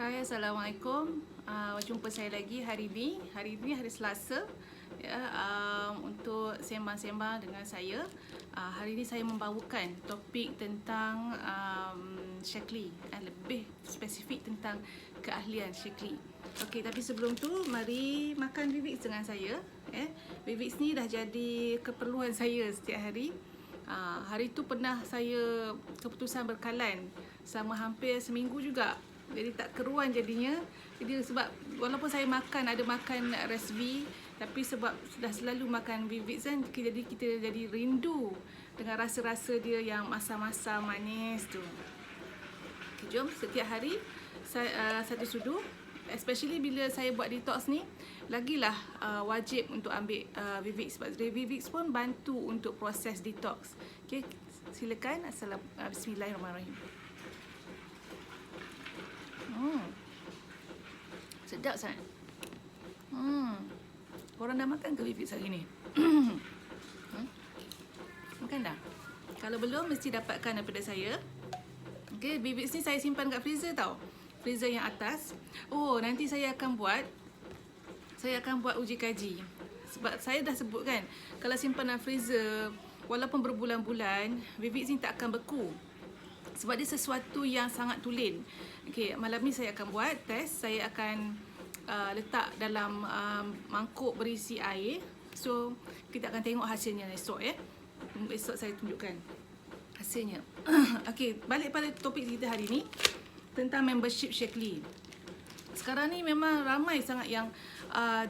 Hai, Assalamualaikum. Jumpa saya lagi hari ini. Hari ini hari Selasa ya, untuk sembang-sembang dengan saya. Hari ini saya membawakan topik tentang Shaklee, lebih spesifik tentang keahlian Shaklee. Okey, tapi sebelum tu mari makan Vivix dengan saya. Vivix ni dah jadi keperluan saya setiap hari. Hari tu pernah saya keputusan berkalan selama hampir seminggu juga. Jadi tak keruan jadinya. Jadi sebab walaupun saya ada makan Resvi, tapi sebab sudah selalu makan Vivix kan, jadi kita jadi rindu dengan rasa-rasa dia yang masam-masam manis tu. Okay, jom setiap hari saya satu sudu. Especially bila saya buat detox ni, lagilah wajib untuk ambil Vivix. Sebab Vivix pun bantu untuk proses detox. Okay, silakan. Bismillahirrahmanirrahim. Sedap sangat. Korang dah makan ke Vivix hari ni? Makan dah? Kalau belum, mesti dapatkan daripada saya. Okay, Vivix ni saya simpan kat freezer tau. Freezer yang atas. Oh, nanti saya akan buat uji kaji. Sebab saya dah sebut kan, kalau simpan dalam freezer walaupun berbulan-bulan, Vivix ni tak akan beku. Sebab dia sesuatu yang sangat tulen. Okay, malam ni saya akan buat test. Saya akan letak dalam mangkuk berisi air. So, kita akan tengok hasilnya esok ya. Esok saya tunjukkan hasilnya. Okay, balik pada topik kita hari ni tentang membership Shaklee. Sekarang ni memang ramai sangat yang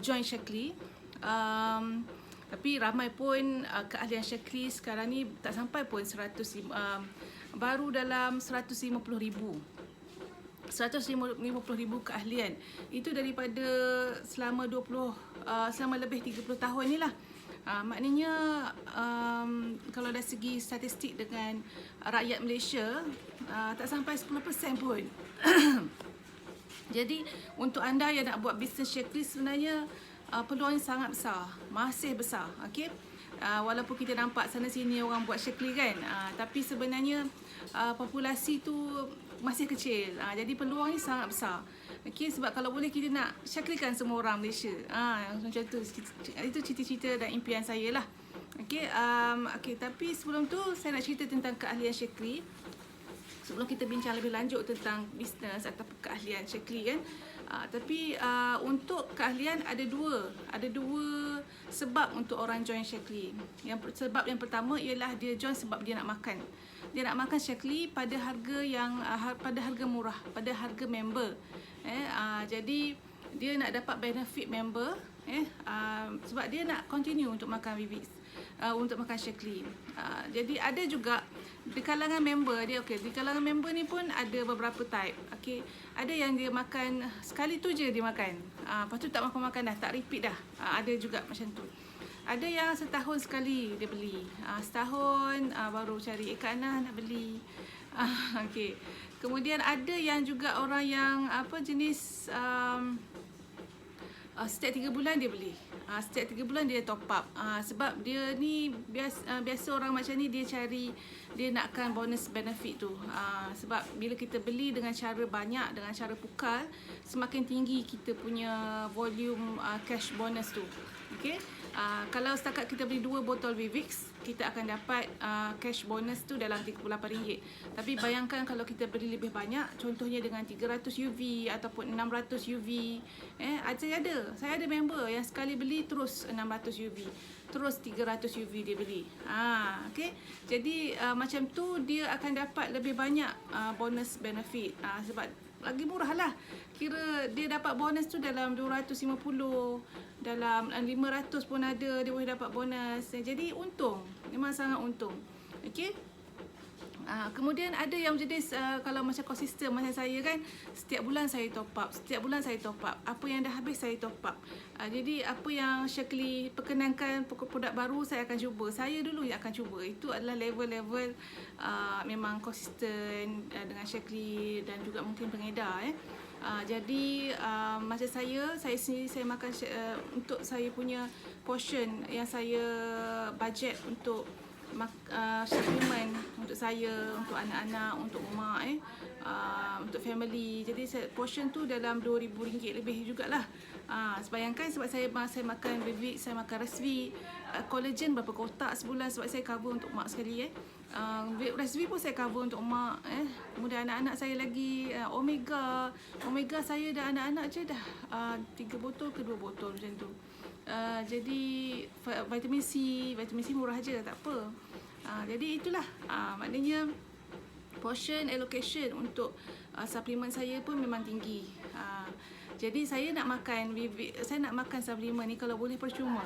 join Shaklee. Tapi ramai pun keahlian Shaklee sekarang ni tak sampai pun 100, baru dalam 150,000 keahlian. Itu daripada selama lebih 30 tahun ni lah. Maknanya kalau dari segi statistik dengan rakyat Malaysia, tak sampai 10% pun. Jadi untuk anda yang nak buat bisnes Shaklee, sebenarnya peluangnya sangat besar, masih besar. Okay? Walaupun kita nampak sana sini orang buat Shaklee kan, tapi sebenarnya populasi tu masih kecil. Jadi peluangnya sangat besar. Okay, sebab kalau boleh kita nak Shakleekan semua orang Malaysia. Macam tu. Itu cita-cita dan impian saya lah. Okay, tapi sebelum tu saya nak cerita tentang keahlian Shaklee. Sebelum kita bincang lebih lanjut tentang bisnes atau keahlian Shaklee kan. Tapi untuk keahlian ada dua sebab untuk orang join Shaklee. Sebab yang pertama ialah dia join sebab dia nak makan. Dia nak makan Shaklee pada harga murah, pada harga member. Jadi dia nak dapat benefit member. Sebab dia nak continue untuk makan Vivix, untuk makan Shaklee. Jadi ada juga di kalangan member dia. Di kalangan member ni pun ada beberapa type. Ada yang dia makan sekali tu je dia makan, lepas tu tak makan dah, tak repeat dah. Ada juga macam tu. Ada yang setahun sekali dia beli, setahun baru cari ikan nak beli. Kemudian ada yang juga orang yang jenis setiap 3 bulan dia beli. Setiap 3 bulan dia top up. Sebab dia ni biasa orang macam ni dia nakkan bonus benefit tu. Sebab bila kita beli dengan cara banyak, dengan cara pukal, semakin tinggi kita punya volume cash bonus tu. Kalau setakat kita beli 2 botol Vivix, kita akan dapat cash bonus tu dalam RM38. Tapi bayangkan kalau kita beli lebih banyak, contohnya dengan 300 UV ataupun 600 UV. Saya ada member yang sekali beli terus 600 UV, terus 300 UV dia beli. Jadi macam tu dia akan dapat lebih banyak bonus benefit. Sebab lagi murah lah. Kira dia dapat bonus tu dalam 250, dalam 500 pun ada dia boleh dapat bonus. Jadi untung, memang sangat untung. Kemudian ada yang jenis kalau macam konsisten macam saya kan, setiap bulan saya top up. Apa yang dah habis saya top up. Jadi apa yang Shaklee perkenankan produk baru, saya akan cuba. Saya dulu yang akan cuba. Itu adalah level-level memang konsisten dengan Shaklee dan juga mungkin pengedar. Jadi macam saya sendiri saya makan untuk saya punya portion yang saya budget untuk supplement untuk saya, untuk anak-anak, untuk mak untuk family. Jadi portion tu dalam RM2,000 lebih jugalah. Bayangkan sebab saya makan Vivix, saya makan Resvi, collagen berapa kotak sebulan sebab saya cover untuk mak sekali Resvi pun saya cover untuk mak kemudian anak-anak saya lagi Omega saya dan anak-anak je dah 3 botol ke 2 botol macam tu. Jadi vitamin C murah je, tak apa. Jadi itulah maknanya portion allocation untuk suplemen saya pun memang tinggi. Jadi saya nak makan suplemen ni kalau boleh percuma.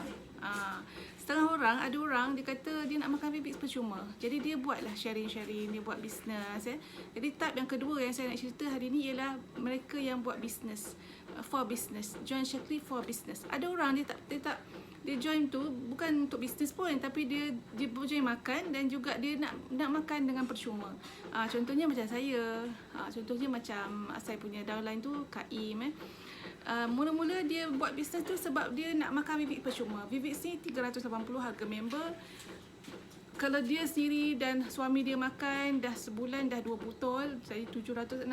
Ada orang dia kata dia nak makan Vivix percuma. Jadi dia buatlah sharing, dia buat bisnes Jadi type yang kedua yang saya nak cerita hari ni ialah mereka yang buat bisnes, for business. Join Shaklee for business. Ada orang dia join tu bukan untuk bisnes pun, tapi dia join makan dan juga dia nak makan dengan percuma. Contohnya macam saya. Contohnya macam saya punya downline tu Kak Im mula-mula dia buat bisnes tu sebab dia nak makan Vivix percuma. Vivix ni 380 harga member. Kalau dia sendiri dan suami dia makan dah sebulan dah 2 botol, jadi 760.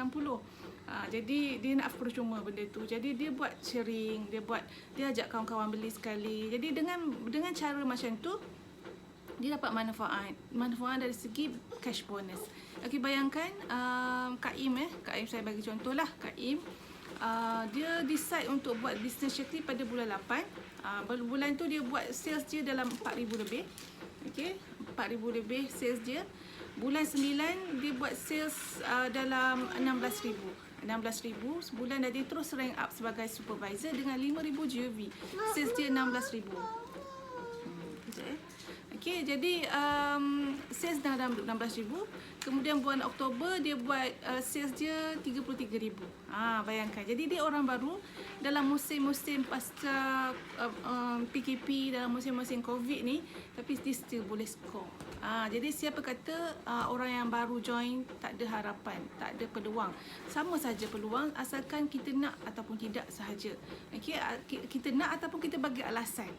Jadi dia nak percuma benda tu. Jadi dia buat sharing, dia ajak kawan-kawan beli sekali. Jadi dengan cara macam tu dia dapat manfaat dari segi cash bonus. Okey, bayangkan Kak Im saya bagi contoh lah. Kak Im dia decide untuk buat business Shaklee pada bulan 8. Bulan tu dia buat sales dia dalam 4,000 lebih. Okey, 4,000 lebih sales dia. Bulan 9 dia buat sales dalam 16,000 sebulan, dan dia terus rank up sebagai supervisor dengan 5,000 GOV. Sales dia 16,000. Okey, jadi sales dah dalam 16,000. Kemudian bulan Oktober dia buat sales dia 33,000. Bayangkan. Jadi dia orang baru dalam musim-musim pasca PKP, dalam musim-musim COVID ni, tapi dia still boleh score. Jadi siapa kata orang yang baru join tak ada harapan, tak ada peluang. Sama saja peluang, asalkan kita nak ataupun tidak sahaja. Okey, kita nak ataupun kita bagi alasan.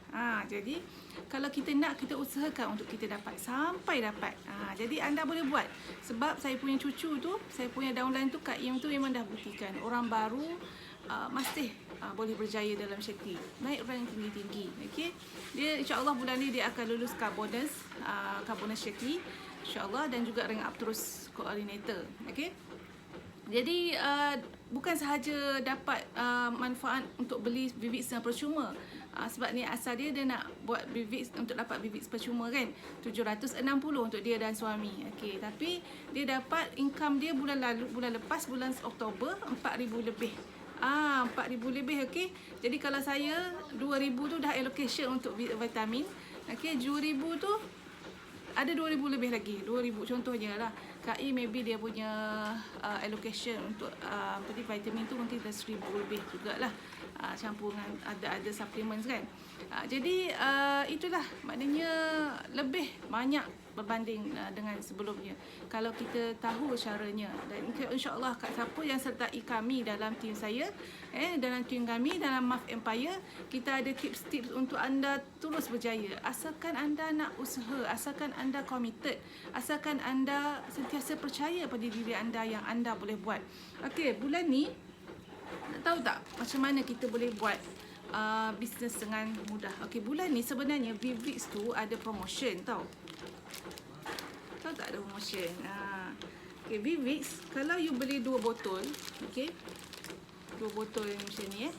Jadi kalau kita nak, kita usahakan untuk kita dapat sampai dapat. Jadi anda boleh buat. Sebab saya punya cucu tu, saya punya downline tu, Kak Im tu memang dah buktikan orang baru masih boleh berjaya dalam Shaklee, naik rank tinggi-tinggi. Okey, dia insya-Allah bulan ni dia akan lulus Carbonus Shaklee insya-Allah, dan juga rank up terus koordinator. Okey, jadi bukan sahaja dapat manfaat untuk beli Vivix yang percuma. Sebab ni asal dia nak buat Vivix untuk dapat Vivix percuma kan, 760 untuk dia dan suami. Okey, tapi dia dapat income dia bulan lepas, bulan Oktober 4,000 lebih. 4,000 lebih. Okey, jadi kalau saya 2,000 tu dah allocation untuk vitamin. Okey, 2,000 tu ada 2,000 lebih lagi. 2,000 contohnya lah. KI maybe dia punya allocation untuk vitamin tu mungkin dah 1,000 lebih jugalah. Campur dengan ada supplements kan. Jadi itulah maknanya lebih banyak berbanding dengan sebelumnya kalau kita tahu caranya. Dan insya-Allah siapa yang sertai kami dalam tim saya dalam tim kami dalam MAF Empire, kita ada tips-tips untuk anda terus berjaya. Asalkan anda nak usaha, asalkan anda committed, asalkan anda sentiasa percaya pada diri anda yang anda boleh buat. Okey, bulan ni tahu tak macam mana kita boleh buat bisnes dengan mudah? Okey, bulan ni sebenarnya Vivix tu ada promotion tau. Tahu tak ada promotion? Okey, Vivix kalau you beli 2 botol, okey, 2 botol macam ni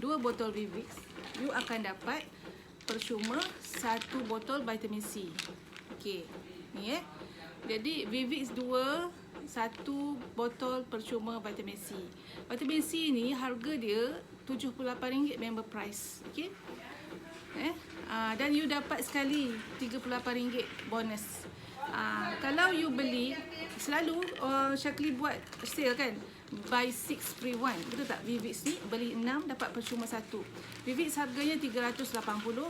2 botol Vivix, you akan dapat percuma 1 botol vitamin C. Okey, ni jadi Vivix 1 botol percuma vitamin C. Vitamin C ni harga dia RM78 member price. Okey. Dan you dapat sekali RM38 bonus. Kalau you beli selalu Shaklee buat sale kan, buy 6 free 1. Betul tak? Vivix ni beli 6 dapat percuma 1. Vivix harganya 380,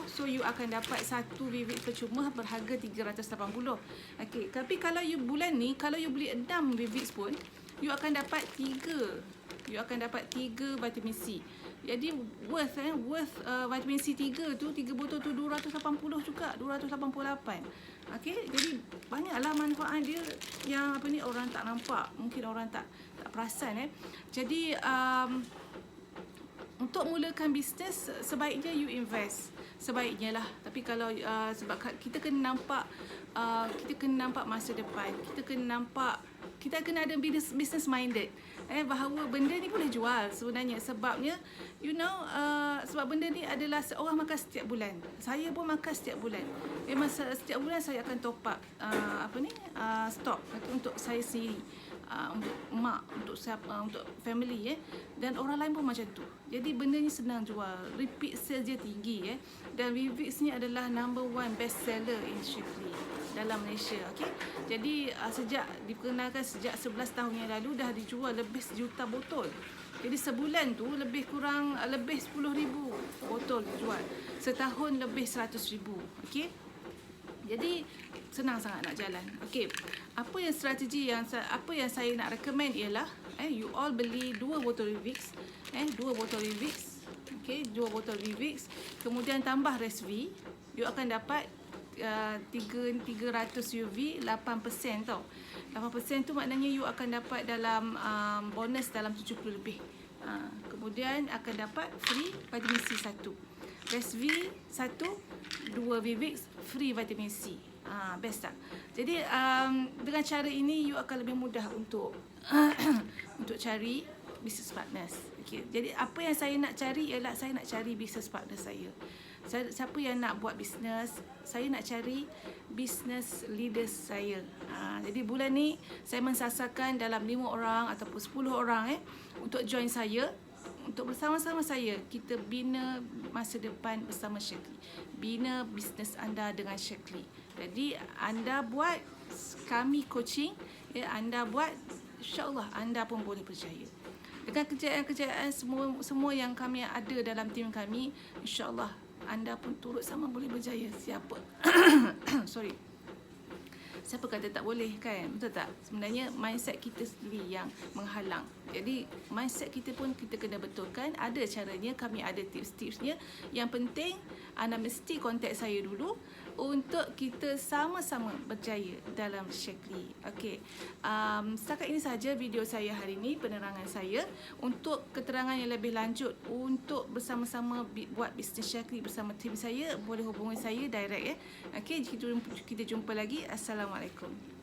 so you akan dapat 1 Vivix percuma berharga 380. Okey, tapi kalau you bulan ni kalau you beli 6 Vivix pun you akan dapat 3 you akan dapat 3 vitamin C. Jadi worth vitamin C 3 tu, 3 botol tu 280 juga, 288. Okey, jadi banyaklah manfaat dia yang orang tak nampak, mungkin orang tak perasan. Jadi untuk mulakan bisnes sebaiknya you invest, sebaiknya lah. Tapi kalau sebab kita kena nampak masa depan, kita kena ada business minded, bahawa benda ni boleh jual sebenarnya. Sebabnya sebab benda ni adalah seorang makan setiap bulan, saya pun makan setiap bulan. Memang setiap bulan saya akan top up stok untuk saya sendiri, untuk mak, untuk siapa, untuk family dan orang lain pun macam tu. Jadi benda ni senang jual, repeat sales dia tinggi dan Vivix ni adalah number 1 best seller in Shaklee dalam Malaysia. Okey, jadi sejak diperkenalkan sejak 11 tahun yang lalu dah dijual lebih 1 juta botol. Jadi sebulan tu lebih 10,000 botol dijual, setahun lebih 100,000. Okey, jadi senang sangat nak jalan. Okey, apa yang saya nak recommend ialah you all beli 2 botol Vivix, 2 botol Vivix. Okey, 2 botol Vivix, kemudian tambah Resv, you akan dapat 300 UV 8% tau. 8% tu maknanya you akan dapat dalam bonus dalam 70 lebih. Kemudian akan dapat free vitamin C 1. Resv 1, 2 Vivix, free vitamin C. Best tak? Jadi dengan cara ini you akan lebih mudah untuk untuk cari business partners. Okay. Jadi apa yang saya nak cari ialah saya nak cari business partner saya. Siapa yang nak buat bisnes, saya nak cari business leaders saya. Jadi bulan ni saya mensasarkan dalam 5 orang ataupun 10 orang untuk join saya, untuk bersama-sama saya kita bina masa depan bersama Shaklee. Bina bisnes anda dengan Shaklee. Jadi anda buat, kami coaching, anda buat, insya-Allah anda pun boleh berjaya. Dengan kejayaan-kejayaan semua yang kami ada dalam tim kami, insya-Allah anda pun turut sama boleh berjaya. Siapa siapa kata tak boleh, kan? Betul tak? Sebenarnya mindset kita sendiri yang menghalang. Jadi mindset kita pun kita kena betulkan. Ada caranya, kami ada tips-tipsnya. Yang penting anda mesti kontak saya dulu untuk kita sama-sama berjaya dalam Shaklee. Okey, setakat ini sahaja video saya hari ini, penerangan saya. Untuk keterangan yang lebih lanjut untuk bersama-sama buat bisnes Shaklee bersama tim saya, boleh hubungi saya direct. Okey, kita jumpa lagi. Assalamualaikum.